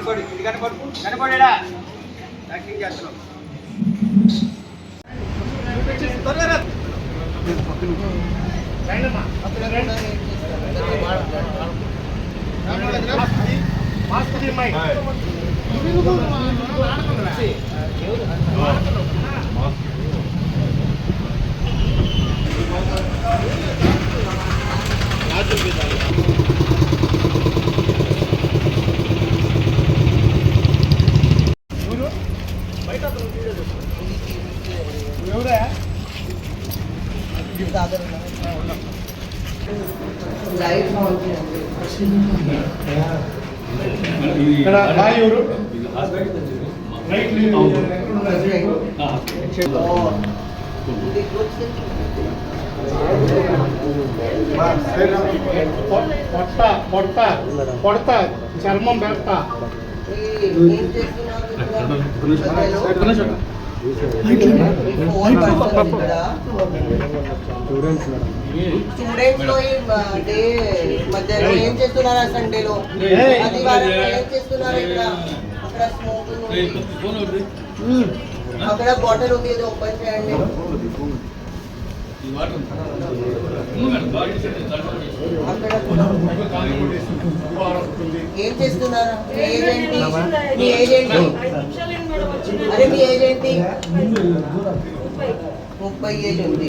కనపడి ఇది కనపడు కనపడేడా యాక్టింగ్ చేస్తున్నాం పొడత చర్మం పెడతా స్టూడెంట్స్ లో డే మధ్యలో ఏం చేస్తున్నారా సండేలో ఆదివారం ఏం చేస్తున్నారు ఇక్కడ అక్కడ స్మోకింగ్ అక్కడ బాటిల్ ఉంది ఏదో ఓపెన్ చేయండి అక్కడ ఏం చేస్తున్నారా మీ ఏజెంట్ అరే మీ ఏజెంట్ 30 ఏజ్ ఉంది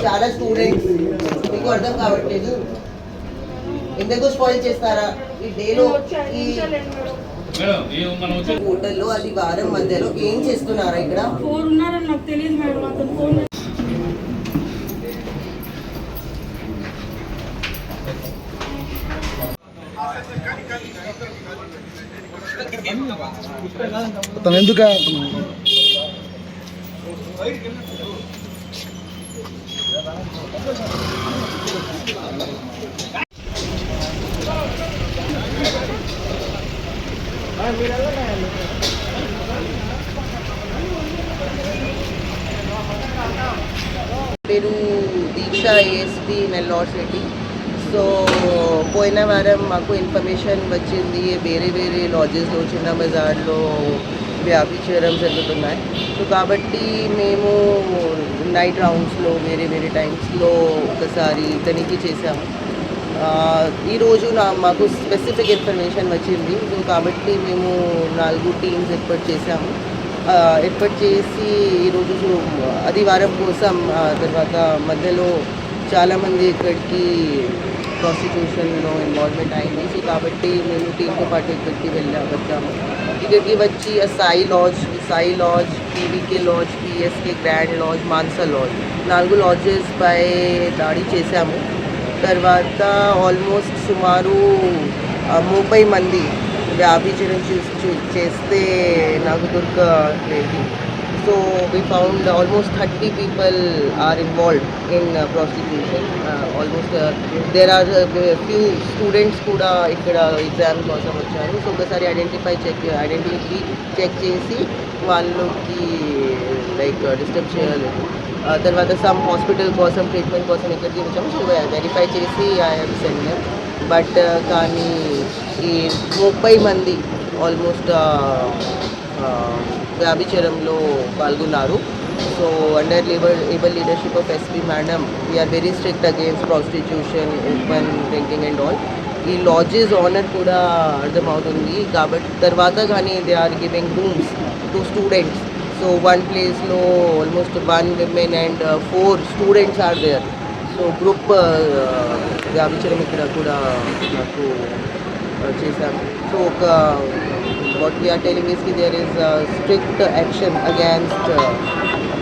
చాలా స్టూడెంట్స్ మీకు అర్థం కావట్లేదు ఎందుకు స్పాయిల్ చేస్తారా ఈ డేలో ఈ హోటల్లో అది వారం మధ్యలో ఏం చేస్తున్నారా ఇక్కడ ఉన్నారని నాకు తెలియదు మేడం అతను ఫోన్ అతను ఎందుకు పేరు దీక్ష ఏఎస్పీ నెల్లూరు సిటీ సో పోయిన వారం మాకు ఇన్ఫర్మేషన్ వచ్చింది వేరే వేరే లాడ్జెస్లో చిన్న బజార్లో వ్యాపించడం జరుగుతున్నాయి సో కాబట్టి మేము నైట్ రౌండ్స్లో వేరే వేరే టైమ్స్లో ఒకసారి తనిఖీ చేసాము ఈరోజు మాకు స్పెసిఫిక్ ఇన్ఫర్మేషన్ వచ్చింది సో కాబట్టి మేము 4 టీమ్స్ ఏర్పాటు చేసాము ఏర్పాటు చేసి ఈరోజు ఆదివారం కోసం తర్వాత మధ్యలో చాలామంది ఇక్కడికి ప్రాస్టిట్యూషన్లో ఇన్వాల్వ్మెంట్ అయింది సో కాబట్టి మేము టీంతో పాటు ఇక్కడికి వచ్చాము ఇక్కడికి వచ్చి Sai lodge PVK lodge PSK grand lodge Mansa lodge 4 lodges పై దాడి చేశాము తర్వాత ఆల్మోస్ట్ సుమారు 30 మంది వ్యాభిచారం చేస్తే నాకు దొరకలేదు so we found almost 30 people are involved in prostitution almost there are few students కూడా ఇక్కడ ఎగ్జామ్ కోసం వచ్చారు సో ఒకసారి ఐడెంటిటీ చెక్ చేసి వాళ్ళకి లైక్ డిస్టర్బ్ చేయలేదు తర్వాత సమ్ హాస్పిటల్ కోసం ట్రీట్మెంట్ కోసం ఇక్కడికి వచ్చాము సో వెరిఫై చేసి ఐఎమ్ సెండ్ బట్ కానీ ఈ 30 మంది ఆల్మోస్ట్ వ్యాభిచారంలో పాల్గొన్నారు so under able leadership of SP madam we're very strict against prostitution open drinking and all ఈ లాడ్జెస్ ఓనర్ కూడా అర్థమవుతుంది కాబట్టి తర్వాత కానీ they are giving rooms to students so one ప్లేస్లో almost 1 women and 4 students are there so group వ్యాభిచారం ఇక్కడ కూడా నాకు చేశాము సో ఒక what we are telling is that there is strict action against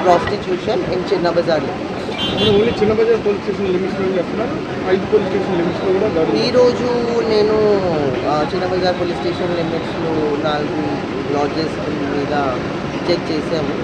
prostitution in Chinna Bazar. Only చిన్న Bazar police station లిమిట్స్లో చేస్తున్నారు 5 పోలీస్ స్టేషన్ లిమిట్స్లో కూడా ఈరోజు నేను చిన్న బజార్ పోలీస్ స్టేషన్ లిమిట్స్లో 4 లాడ్జెస్ మీద చెక్ చేసాము.